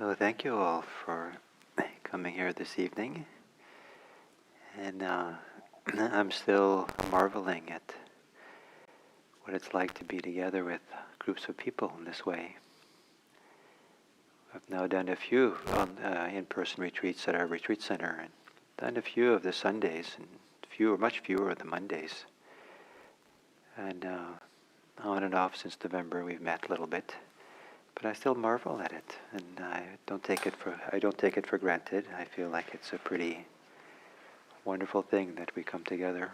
So thank you all for coming here this evening. And I'm still marveling at what it's like to be together with groups of people in this way. I've now done a few in-person retreats at our retreat center, and done a few of the Sundays, and much fewer of the Mondays. And on and off since November, we've met a little bit. But I still marvel at it, and I don't take it for granted. I feel like it's a pretty wonderful thing that we come together.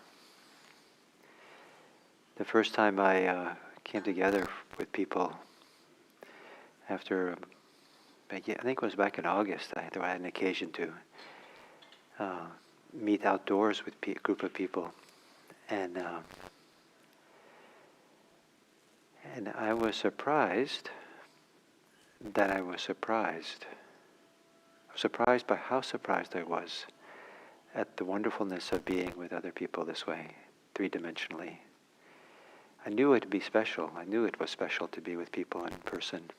The first time I came together with people after, I think it was back in August, I had an occasion to meet outdoors with a group of people, and I was surprised that I was surprised. I was surprised by how surprised I was at the wonderfulness of being with other people this way, three-dimensionally. I knew it'd be special. I knew it was special to be with people in person.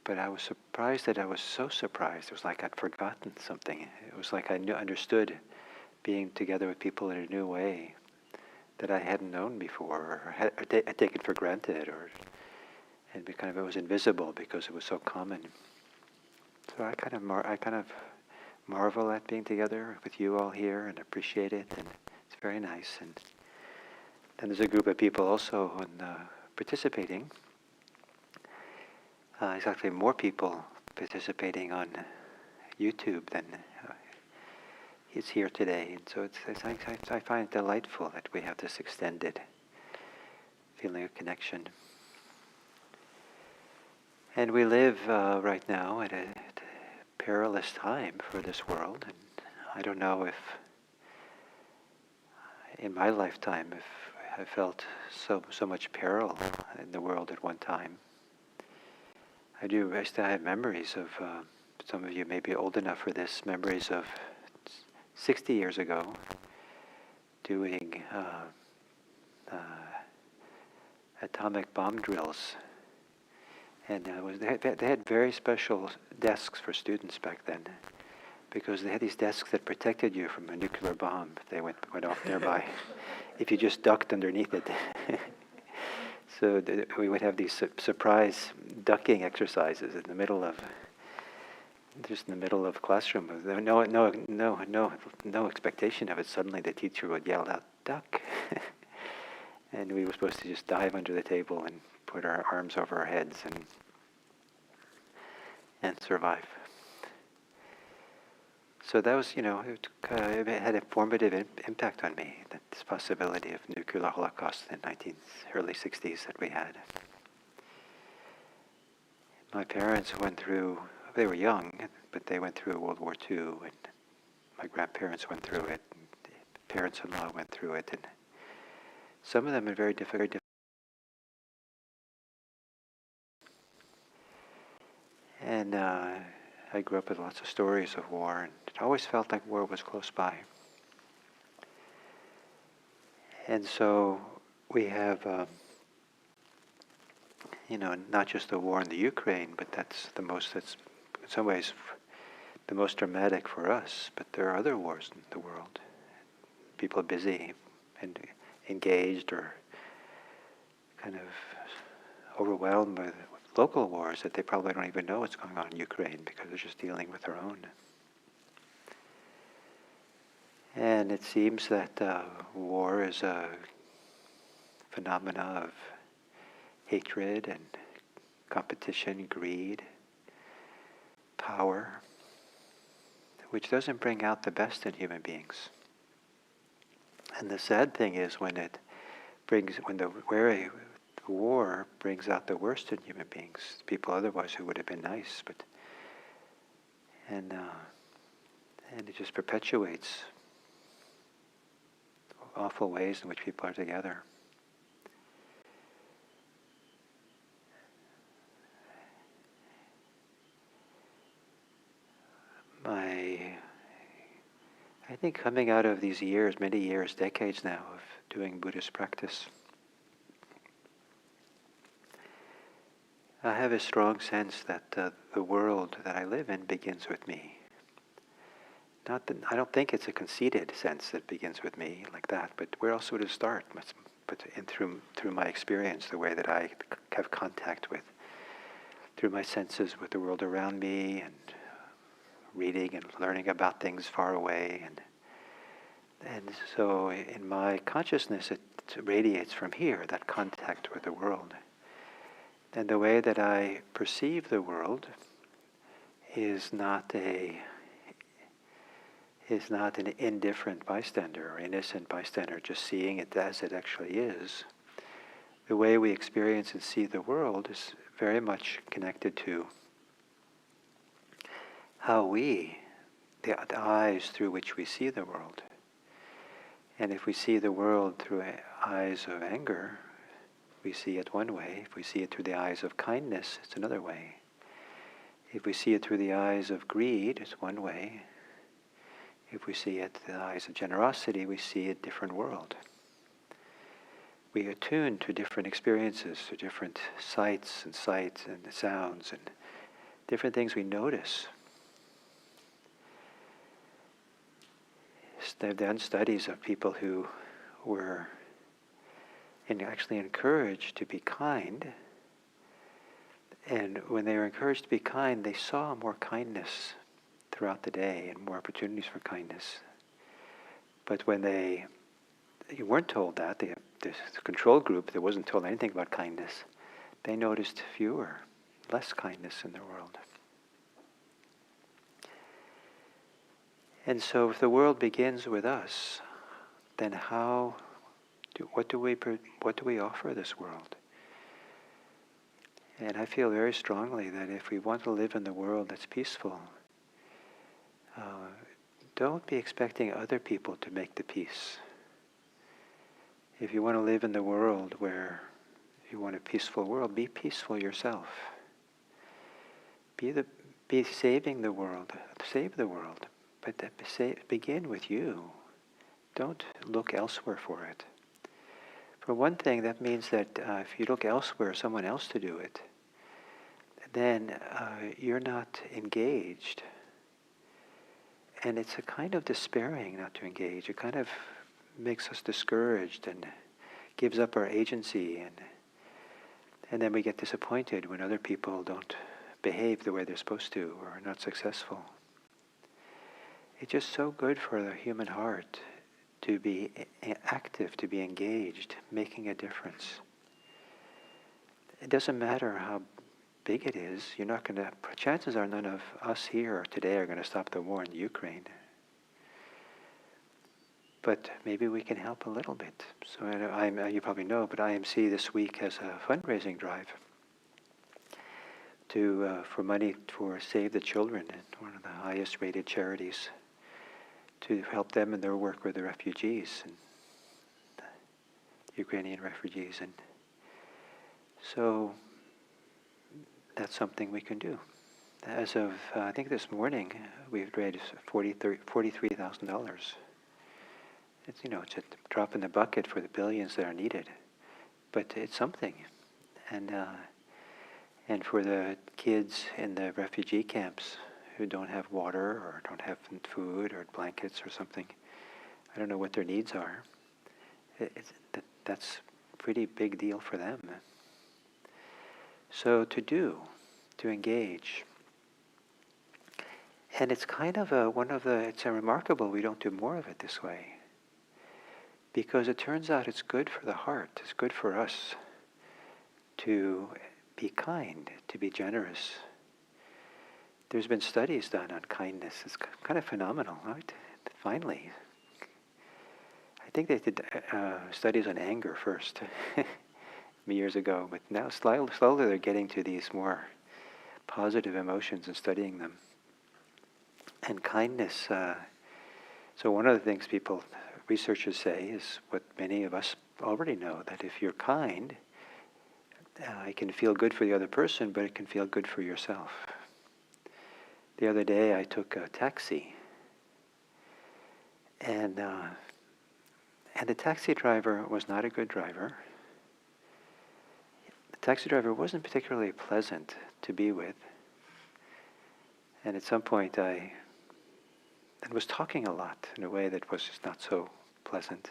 But I was surprised that I was so surprised. It was like I'd forgotten something. It was like I understood being together with people in a new way that I hadn't known before, or had taken for granted, and it was invisible because it was so common. So I kind of marvel at being together with you all here and appreciate it, and it's very nice. And then there's a group of people also participating. There's actually more people participating on YouTube than is here today, and so I find it delightful that we have this extended feeling of connection. And we live right now at a perilous time for this world, and I don't know if in my lifetime if I felt so much peril in the world at one time. I still have memories of, some of you may be old enough for this, memories of 60 years ago doing atomic bomb drills. And they had very special desks for students back then, because they had these desks that protected you from a nuclear bomb if they went off nearby, if you just ducked underneath it. So we would have these surprise ducking exercises in the middle of classroom. No expectation of it. Suddenly the teacher would yell out, "Duck!" And we were supposed to just dive under the table and put our arms over our heads and survive. So that was, it had a formative impact on me, this possibility of nuclear holocaust in the early 60s that we had. My parents went through, they were young, but they went through World War II, and my grandparents went through it, and the parents-in-law went through it, and some of them are very difficult. And I grew up with lots of stories of war, and it always felt like war was close by. And so we have, not just the war in the Ukraine, but that's in some ways the most dramatic for us, but there are other wars in the world. People are busy and engaged or kind of overwhelmed by local wars that they probably don't even know what's going on in Ukraine because they're just dealing with their own. And it seems that war is a phenomena of hatred and competition, greed, power, which doesn't bring out the best in human beings. And the sad thing is when war brings out the worst in human beings, people otherwise who would have been nice, and it just perpetuates awful ways in which people are together. I think coming out of these years, many years, decades now of doing Buddhist practice, I have a strong sense that the world that I live in begins with me. Not that, I don't think it's a conceited sense that begins with me like that, but where else would it start? But through my experience, the way that I have contact with, through my senses with the world around me, and reading and learning about things far away, and so in my consciousness it radiates from here, that contact with the world. And the way that I perceive the world is not an indifferent bystander or innocent bystander, just seeing it as it actually is. The way we experience and see the world is very much connected to how the eyes through which we see the world. And if we see the world through eyes of anger, we see it one way. If we see it through the eyes of kindness, it's another way. If we see it through the eyes of greed, it's one way. If we see it through the eyes of generosity, we see a different world. We attune to different experiences, to different sights and sounds and different things we notice. They've done studies of people who were actually encouraged to be kind. And when they were encouraged to be kind, they saw more kindness throughout the day and more opportunities for kindness. But when you weren't told that, the control group that wasn't told anything about kindness, they noticed less kindness in the world. And so if the world begins with us, then what do we offer this world? And I feel very strongly that if we want to live in the world that's peaceful, don't be expecting other people to make the peace. If you want to live in the world where you want a peaceful world, be peaceful yourself. Be saving the world. Save the world. But begin with you. Don't look elsewhere for it. For one thing, that means that if you look elsewhere, someone else to do it, then you're not engaged. And it's a kind of despairing not to engage. It kind of makes us discouraged and gives up our agency. And then we get disappointed when other people don't behave the way they're supposed to or are not successful. It's just so good for the human heart to be active, to be engaged, making a difference. It doesn't matter how big it is. Chances are none of us here today are going to stop the war in Ukraine. But maybe we can help a little bit. So you probably know, but IMC this week has a fundraising drive for money for Save the Children, one of the highest rated charities, to help them in their work with the refugees, and Ukrainian refugees. And so that's something we can do. As of, I think this morning, we've raised $43,000. It's a drop in the bucket for the billions that are needed, but it's something. And for the kids in the refugee camps who don't have water or don't have food or blankets or something, I don't know what their needs are. That's a pretty big deal for them. So to engage. And it's kind of it's remarkable we don't do more of it this way. Because it turns out it's good for the heart, it's good for us to be kind, to be generous. There's been studies done on kindness. It's kind of phenomenal, right? Finally. I think they did studies on anger first, years ago, but now slowly they're getting to these more positive emotions and studying them. And kindness, so one of the things researchers say is what many of us already know, that if you're kind, it can feel good for the other person, but it can feel good for yourself. The other day I took a taxi, and the taxi driver was not a good driver. taxi driver wasn't particularly pleasant to be with. And at some point and was talking a lot in a way that was just not so pleasant.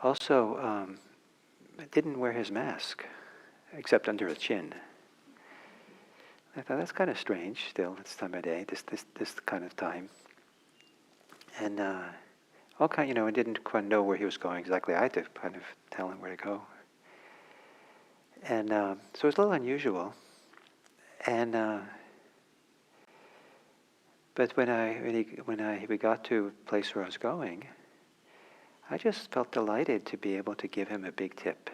Also, didn't wear his mask, except under his chin. I thought that's kind of strange still, this time of day, this kind of time. And all kind, I didn't quite know where he was going exactly. I had to kind of tell him where to go. And so it was a little unusual. And but when we got to a place where I was going, I just felt delighted to be able to give him a big tip.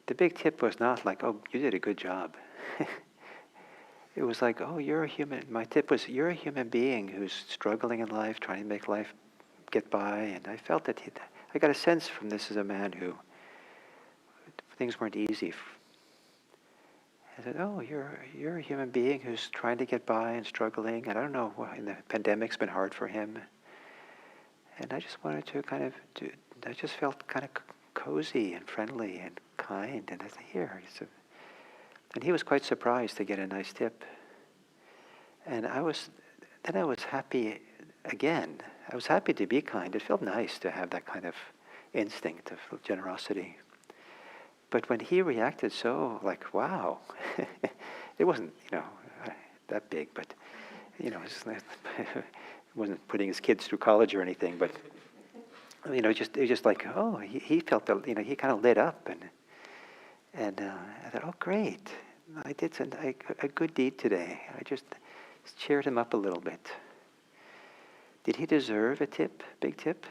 The big tip was not like, "Oh, you did a good job." It was like, "Oh, you're a human." My tip was, "You're a human being who's struggling in life, trying to make life get by." And I felt that I got a sense from this as a man who things weren't easy. I said, "Oh, you're a human being who's trying to get by and struggling, and I don't know, the pandemic's been hard for him." And I just wanted to I just felt kind of cozy and friendly and kind, and I said, "Here." And he was quite surprised to get a nice tip. And I was happy again. I was happy to be kind. It felt nice to have that kind of instinct of generosity. But when he reacted so, like, wow, it wasn't, that big, but, it wasn't putting his kids through college or anything, but, it was just like, oh, he felt, he kind of lit up, and I thought, oh, great, I did a good deed today. I just cheered him up a little bit. Did he deserve a tip, big tip?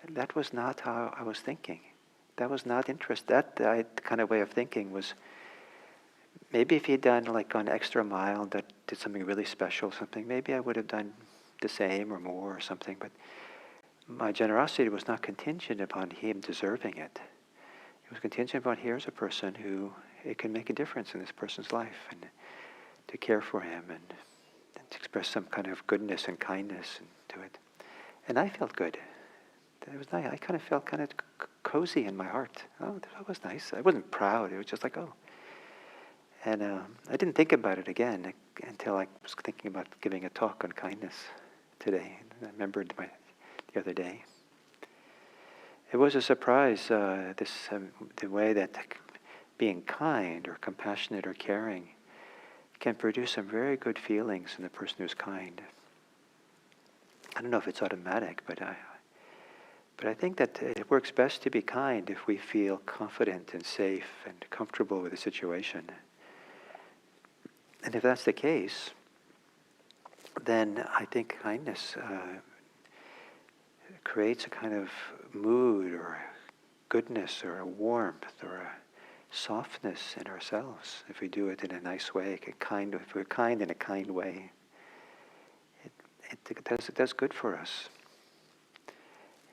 That was not how I was thinking. That was not interest. That kind of way of thinking was, maybe if he'd done like an extra mile, that did something really special, something, maybe I would have done the same or more or something, but my generosity was not contingent upon him deserving it. It was contingent upon, here's a person who, it can make a difference in this person's life, and to care for him and to express some kind of goodness and kindness to it. And I felt good. It was nice. I kind of felt kind of cozy in my heart. Oh, that was nice. I wasn't proud. It was just like, oh. And I didn't think about it again until I was thinking about giving a talk on kindness today. I remembered the other day. It was a surprise, the way that being kind or compassionate or caring can produce some very good feelings in the person who's kind. I don't know if it's automatic, but I think that it works best to be kind if we feel confident and safe and comfortable with the situation. And if that's the case, then I think kindness creates a kind of mood or goodness or a warmth or a softness in ourselves if we do it in a nice way, if we're kind in a kind way. It does good for us.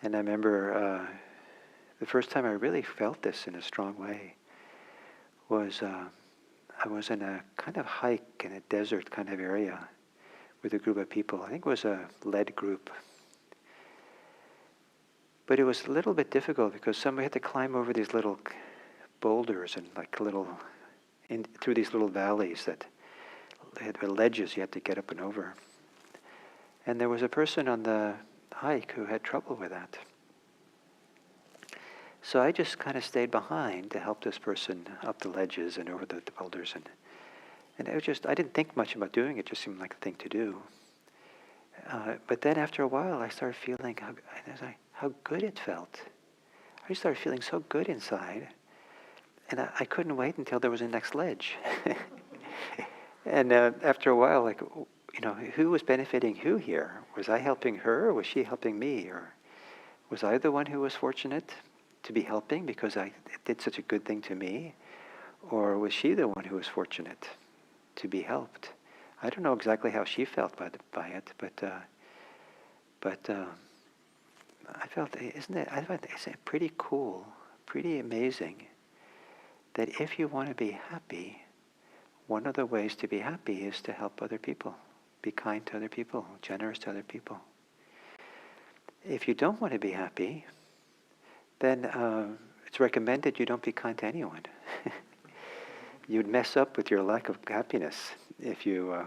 And I remember the first time I really felt this in a strong way was I was in a kind of hike in a desert kind of area with a group of people. I think it was a led group. But it was a little bit difficult because somebody had to climb over these little boulders and through these little valleys that had ledges you had to get up and over. And there was a person on the hike who had trouble with that. So I just kind of stayed behind to help this person up the ledges and over the boulders. And it was just, I didn't think much about doing it, it just seemed like a thing to do. But then after a while, I started feeling how good it felt. I just started feeling so good inside. And I couldn't wait until there was a next ledge. And after a while, who was benefiting who here? Was I helping her, or was she helping me? Or was I the one who was fortunate to be helping because it did such a good thing to me? Or was she the one who was fortunate to be helped? I don't know exactly how she felt by it, but I felt, isn't it pretty cool, pretty amazing, that if you want to be happy, one of the ways to be happy is to help other people, be kind to other people, generous to other people. If you don't want to be happy, then it's recommended you don't be kind to anyone. you'd mess up with your lack of happiness if you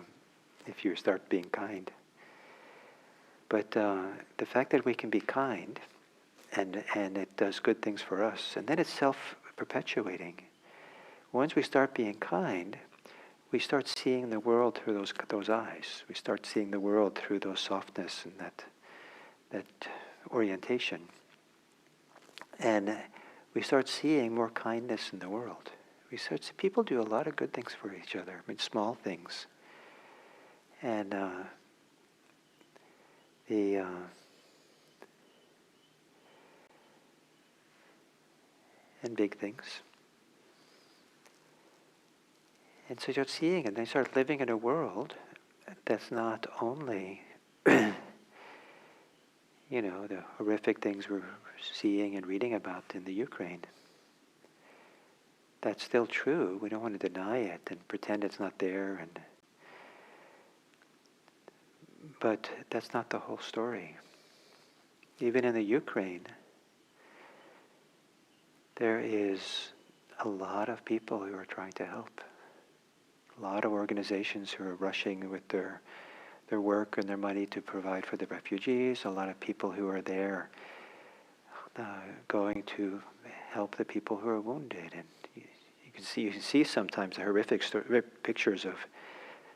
start being kind. But the fact that we can be kind, and it does good things for us, and then it's self-perpetuating. Once we start being kind, we start seeing the world through those eyes. We start seeing the world through those softness and that orientation. And we start seeing more kindness in the world. We start to see people do a lot of good things for each other. I mean, small things. And and big things. And so you start seeing it, and they start living in a world that's not only, the horrific things we're seeing and reading about in the Ukraine. That's still true. We don't want to deny it and pretend it's not there. But that's not the whole story. Even in the Ukraine, there is a lot of people who are trying to help. A lot of organizations who are rushing with their work and their money to provide for the refugees. A lot of people who are there going to help the people who are wounded. And you can see sometimes the horrific pictures of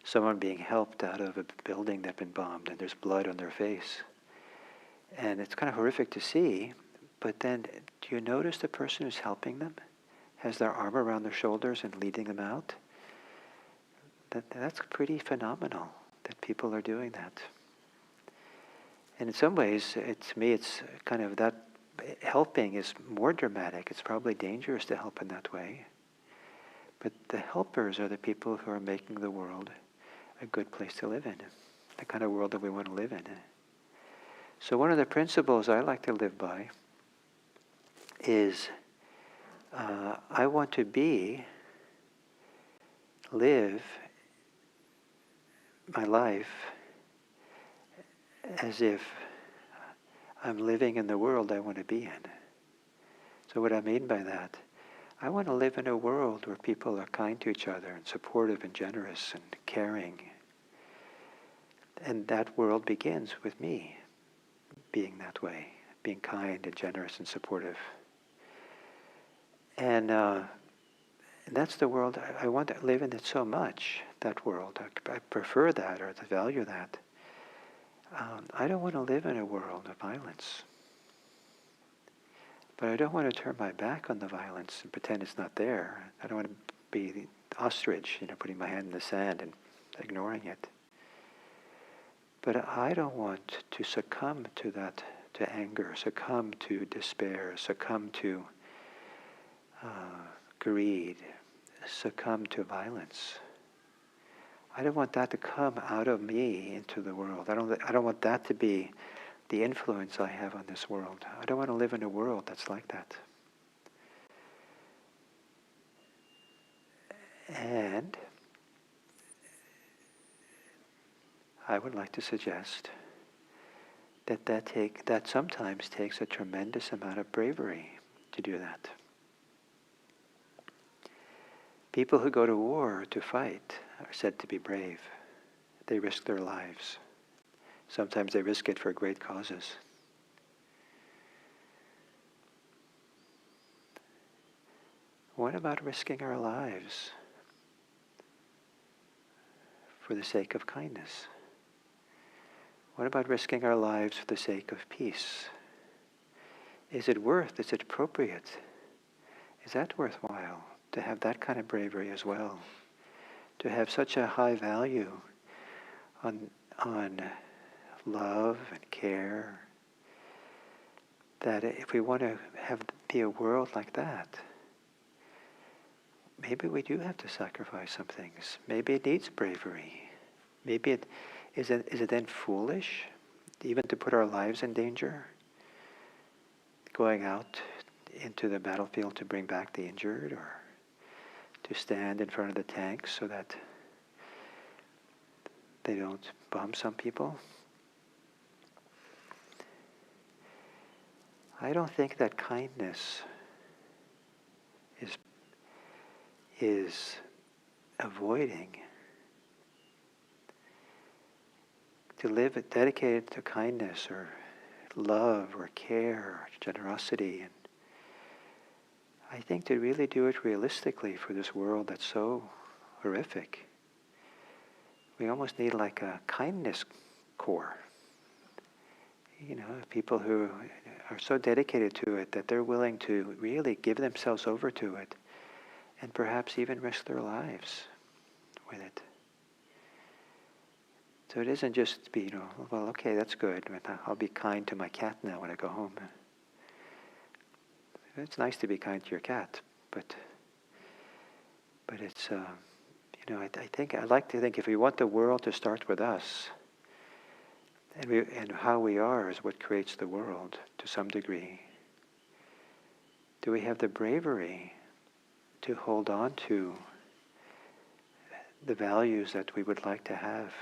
someone being helped out of a building that's been bombed, and there's blood on their face. And it's kind of horrific to see, but then do you notice the person who's helping them has their arm around their shoulders and leading them out? That's pretty phenomenal that people are doing that. And in some ways, to me, it's kind of that helping is more dramatic. It's probably dangerous to help in that way. But the helpers are the people who are making the world a good place to live in, the kind of world that we want to live in. So one of the principles I like to live by is I want to live my life as if I'm living in the world I want to be in. So what I mean by that, I want to live in a world where people are kind to each other and supportive and generous and caring. And that world begins with me being that way, being kind and generous and supportive. And that's the world, I want to live in it so much, that world. I prefer that, or to value that. I don't want to live in a world of violence. But I don't want to turn my back on the violence and pretend it's not there. I don't want to be the ostrich, putting my hand in the sand and ignoring it. But I don't want to succumb to that, to anger, succumb to despair, succumb to greed, succumb to violence. I don't want that to come out of me into the world. I don't want that to be the influence I have on this world. I don't want to live in a world that's like that. And I would like to suggest that sometimes takes a tremendous amount of bravery to do that. People who go to war to fight are said to be brave. They risk their lives. Sometimes they risk it for great causes. What about risking our lives for the sake of kindness? What about risking our lives for the sake of peace? Is it appropriate? Is that worthwhile to have that kind of bravery as well? To have such a high value on love and care, that if we want to be a world like that, maybe we do have to sacrifice some things. Maybe it needs bravery. Maybe is it then foolish even to put our lives in danger? Going out into the battlefield to bring back the injured, or to stand in front of the tanks so that they don't bomb some people? I don't think that kindness is avoiding, to live dedicated to kindness or love or care or generosity. And I think to really do it realistically for this world that's so horrific, we almost need like a kindness corps. People who are so dedicated to it that they're willing to really give themselves over to it and perhaps even risk their lives with it. So it isn't just be, well, okay, that's good. I'll be kind to my cat now when I go home. It's nice to be kind to your cat, but it's, I like to think if we want the world to start with us, and how we are is what creates the world to some degree. Do we have the bravery to hold on to the values that we would like to have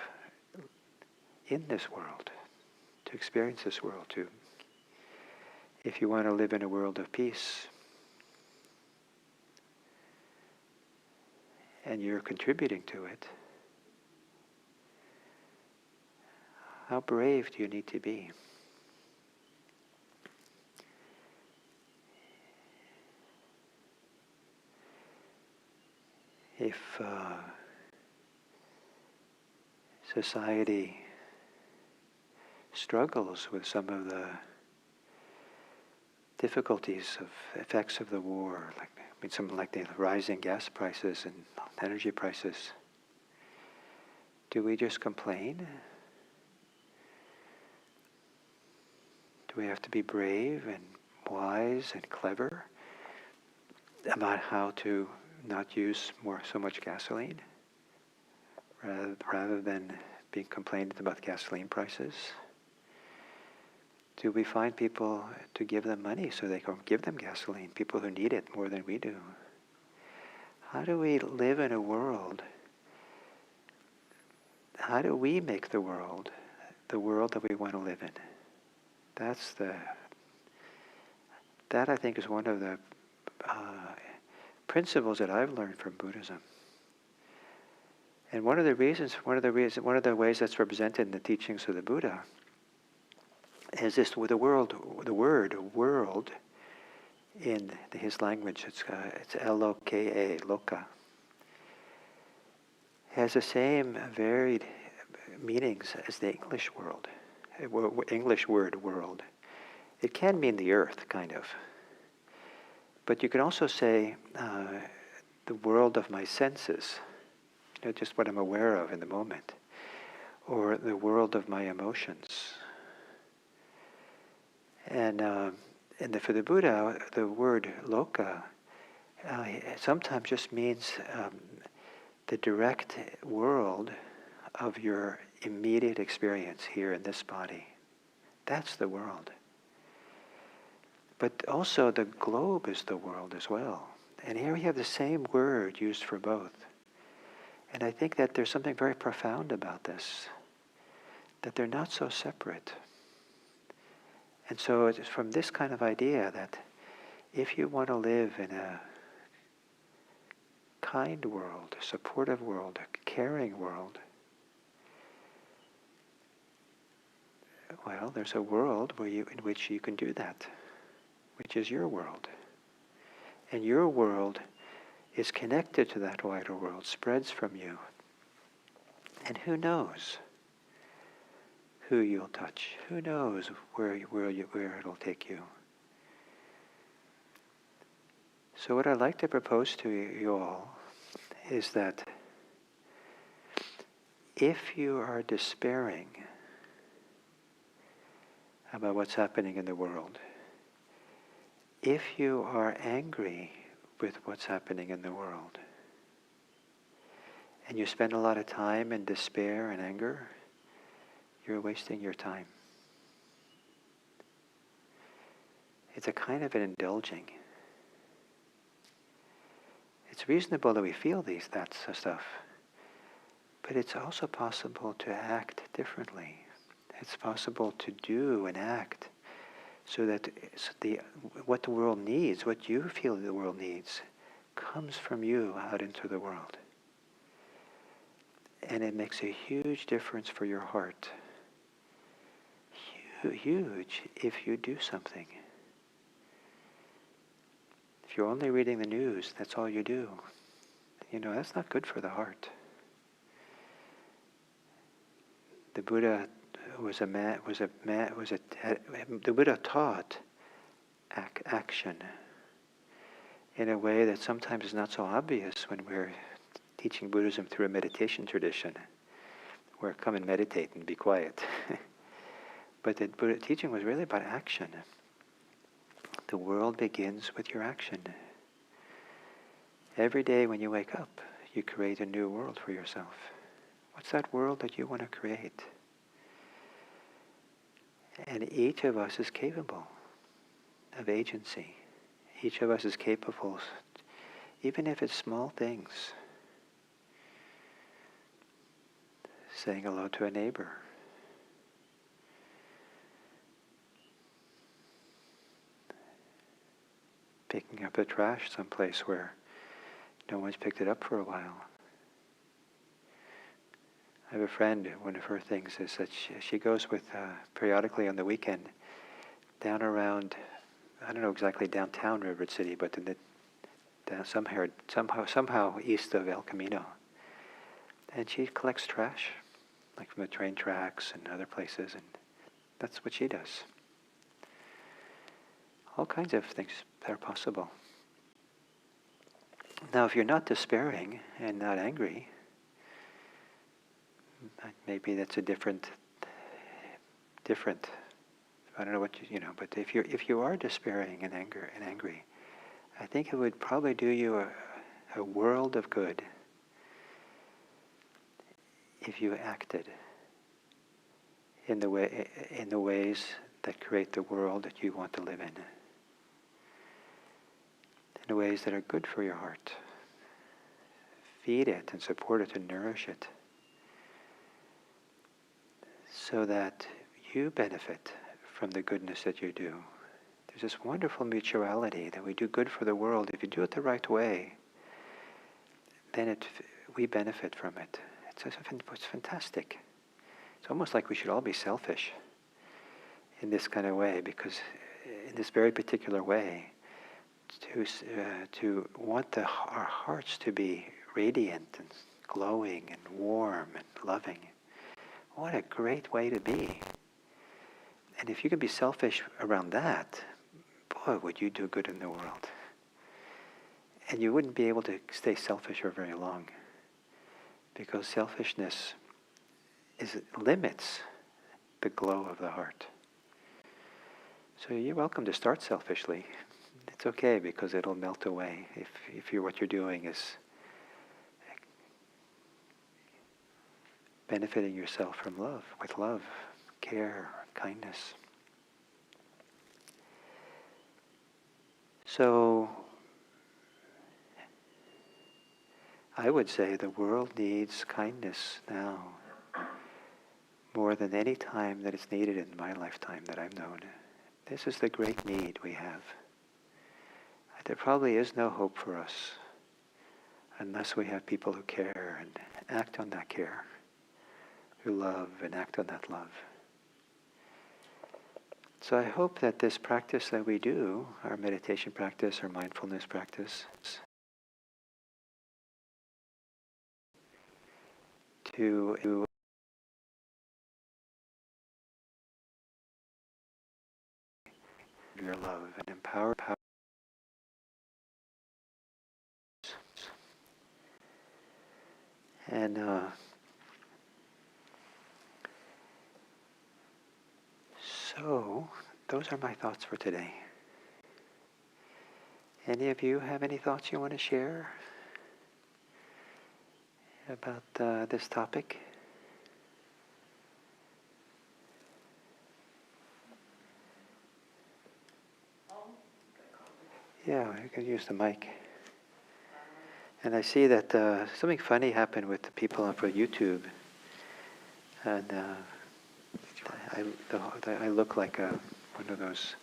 in this world, to experience this world, if you want to live in a world of peace, and you're contributing to it, how brave do you need to be? If society struggles with some of the difficulties of effects of the war, something like the rising gas prices and energy prices, do we just complain? Do we have to be brave and wise and clever about how to not use so much gasoline, rather than being complainant about gasoline prices? Do we find people to give them money so they can give them gasoline, people who need it more than we do? How do we live in a world? How do we make the world that we want to live in? That I think is one of the principles that I've learned from Buddhism. And one of the ways that's represented in the teachings of the Buddha is this: with the word world in his language, it's Loka, loka, has the same varied meanings as the English word world. It can mean the earth, kind of. But you can also say the world of my senses, just what I'm aware of in the moment, or the world of my emotions. And for the Buddha, the word loka sometimes just means the direct world of your immediate experience here in this body. That's the world. But also the globe is the world as well. And here we have the same word used for both. And I think that there's something very profound about this, that they're not so separate. And so it's from this kind of idea that if you want to live in a kind world, a supportive world, a caring world, well, there's a world in which you can do that, which is your world. And your world is connected to that wider world, spreads from you. And who knows who you'll touch? Who knows where it'll take you? So what I'd like to propose to you all is that if you are despairing about what's happening in the world, if you are angry with what's happening in the world, and you spend a lot of time in despair and anger, you're wasting your time. It's a kind of an indulging. It's reasonable that we feel that stuff, but it's also possible to act differently. It's possible to do and act so that what the world needs, what you feel the world needs, comes from you out into the world. And it makes a huge difference for your heart. Huge if you do something. If you're only reading the news, that's all you do. That's not good for the heart. The Buddha the Buddha taught action in a way that sometimes is not so obvious when we're teaching Buddhism through a meditation tradition, where come and meditate and be quiet. But the Buddha teaching was really about action. The world begins with your action. Every day when you wake up, you create a new world for yourself. What's that world that you want to create? And each of us is capable of agency. Each of us is capable, even if it's small things. Saying hello to a neighbor. Picking up the trash someplace where no one's picked it up for a while. I have a friend, one of her things is that she goes with, periodically on the weekend, down around, I don't know exactly downtown Redwood City, but somehow east of El Camino. And she collects trash, like from the train tracks and other places, and that's what she does. All kinds of things that are possible. Now, if you're not despairing and not angry, maybe that's a different. I don't know what but if you are despairing and angry, I think it would probably do you a world of good if you acted in the ways that create the world that you want to live in ways that are good for your heart. Feed it and support it and nourish it so that you benefit from the goodness that you do. There's this wonderful mutuality that we do good for the world. If you do it the right way, then we benefit from it. It's fantastic. It's almost like we should all be selfish in this kind of way, because in this very particular way, to want our hearts to be radiant and glowing and warm and loving. What a great way to be. And if you can be selfish around that, boy, would you do good in the world. And you wouldn't be able to stay selfish for very long, because selfishness limits the glow of the heart. So you're welcome to start selfishly. It's okay, because it'll melt away if what you're doing is benefiting yourself from love, with love, care, kindness. So I would say the world needs kindness now more than any time that it's needed in my lifetime that I've known. This is the great need we have. There probably is no hope for us unless we have people who care and act on that care, who love and act on that love. So I hope that this practice that we do, our meditation practice, our mindfulness practice, to your love and empower and so those are my thoughts for today. Any of you have any thoughts you want to share about this topic? Yeah, you can use the mic. And I see that something funny happened with the people on for YouTube, and I look like one of those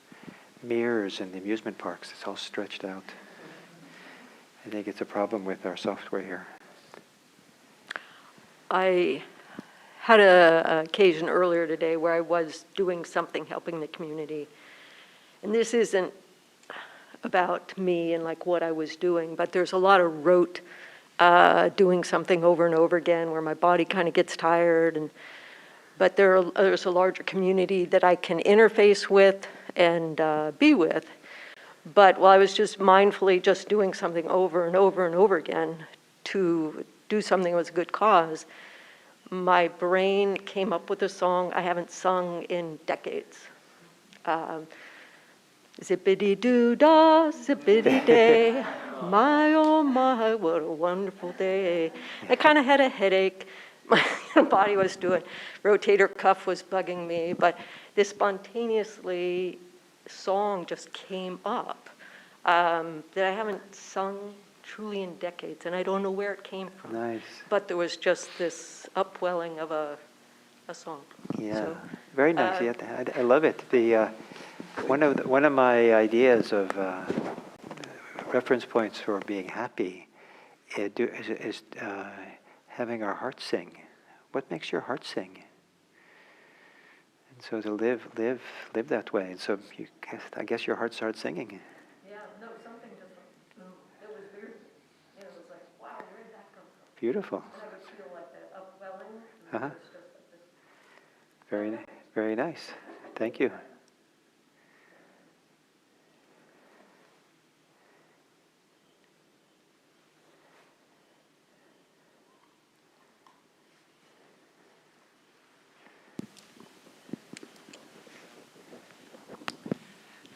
mirrors in the amusement parks. It's all stretched out. I think it's a problem with our software here. I had an occasion earlier today where I was doing something, helping the community. And this isn't about me and like what I was doing, but there's a lot of rote doing something over and over again where my body kind of gets tired. But there's a larger community that I can interface with and be with. But while I was just mindfully just doing something over and over and over again to do something that was a good cause, my brain came up with a song I haven't sung in decades. Zippity-doo-dah, zippity-day, my oh my, what a wonderful day. I kind of had a headache. My body was doing, rotator cuff was bugging me, but this spontaneously song just came up that I haven't sung truly in decades, and I don't know where it came from. Nice. But there was just this upwelling of a song. Yeah, So, very nice. Yeah, I love it. One of my ideas of reference points for being happy is having our heart sing. What makes your heart sing? And so to live that way. And so I guess your heart starts singing. yeah, no, something just, it was weird. It was like, wow, where did that come from? Beautiful. And I would feel like the upwelling. Uh-huh. It was just like this. Very nice. Thank you.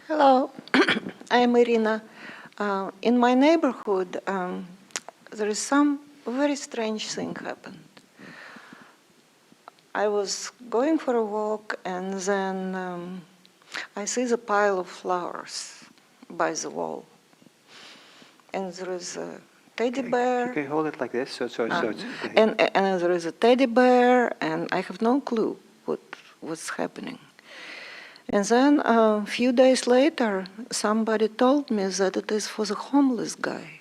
Hello, I'm Irina. In my neighborhood, there is some very strange thing happened. I was going for a walk, and then I see the pile of flowers by the wall, and there is a teddy bear. You can hold it like this, so it's. And there is a teddy bear, and I have no clue what's happening. And then a few days later, somebody told me that it is for the homeless guy.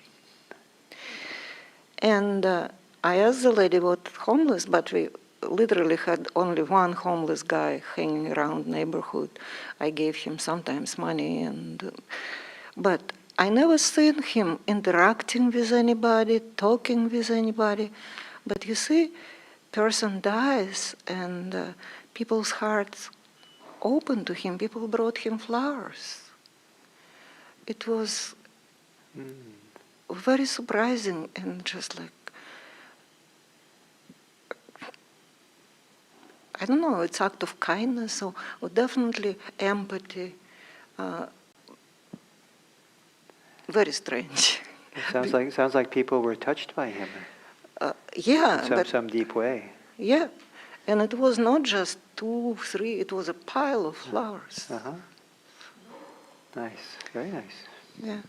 And I asked the lady what homeless, but we literally had only one homeless guy hanging around neighborhood. I gave him sometimes money, but I never seen him interacting with anybody, talking with anybody. But you see, person dies, and people's hearts open to him. People brought him flowers. It was very surprising and just like, I don't know, it's act of kindness or definitely empathy. Very strange. It sounds like people were touched by him. Yeah, in some deep way. Yeah, and it was not just 2, 3. It was a pile of flowers. Uh-huh. Nice, very nice. Yeah.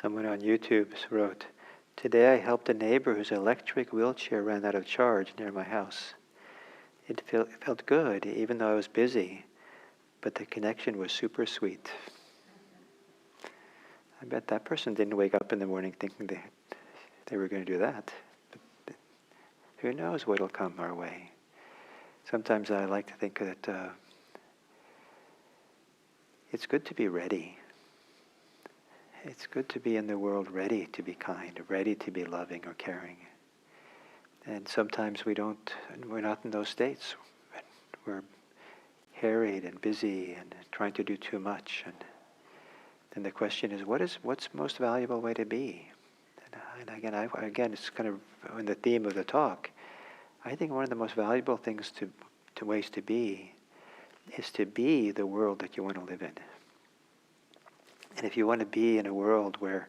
Someone on YouTube wrote, "Today I helped a neighbor whose electric wheelchair ran out of charge near my house. It felt good, even though I was busy, but the connection was super sweet." I bet that person didn't wake up in the morning thinking they were going to do that. But who knows what'll come our way. Sometimes I like to think that it's good to be ready. It's good to be in the world ready to be kind, ready to be loving or caring. And sometimes we're not in those states. We're harried and busy and trying to do too much. And then the question is, what's the most valuable way to be? And again, it's kind of in the theme of the talk. I think one of the most valuable things to ways to be is to be the world that you want to live in. And if you want to be in a world where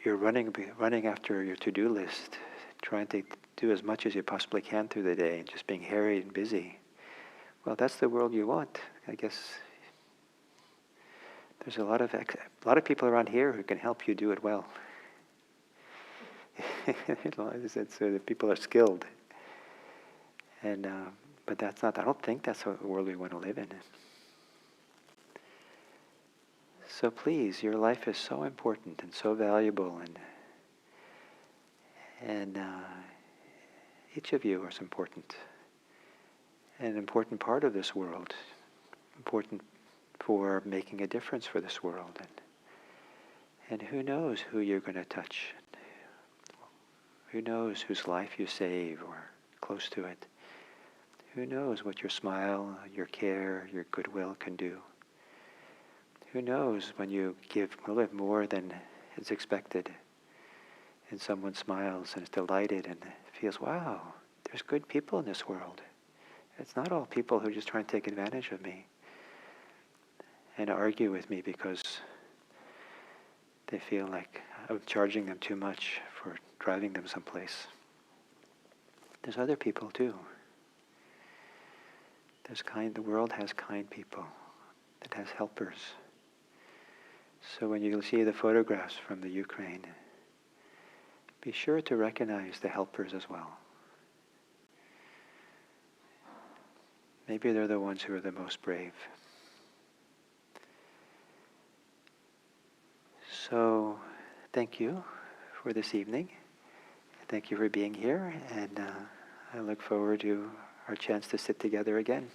you're running after your to-do list, trying to do as much as you possibly can through the day, and just being harried and busy, well, that's the world you want. I guess there's a lot of people around here who can help you do it well. The people are skilled, and but that's not. I don't think that's the world we want to live in. So please, your life is so important and so valuable, and each of you is important, an important part of this world, important for making a difference for this world, and who knows who you're going to touch. Who knows whose life you save or close to it? Who knows what your smile, your care, your goodwill can do? Who knows when you give a little bit more than is expected and someone smiles and is delighted and feels, wow, there's good people in this world. It's not all people who are just trying to take advantage of me and argue with me because they feel like I'm charging them too much for driving them someplace. There's other people too. The world has kind people. It has helpers. So when you see the photographs from the Ukraine, be sure to recognize the helpers as well. Maybe they're the ones who are the most brave. So thank you for this evening. Thank you for being here, and I look forward to our chance to sit together again.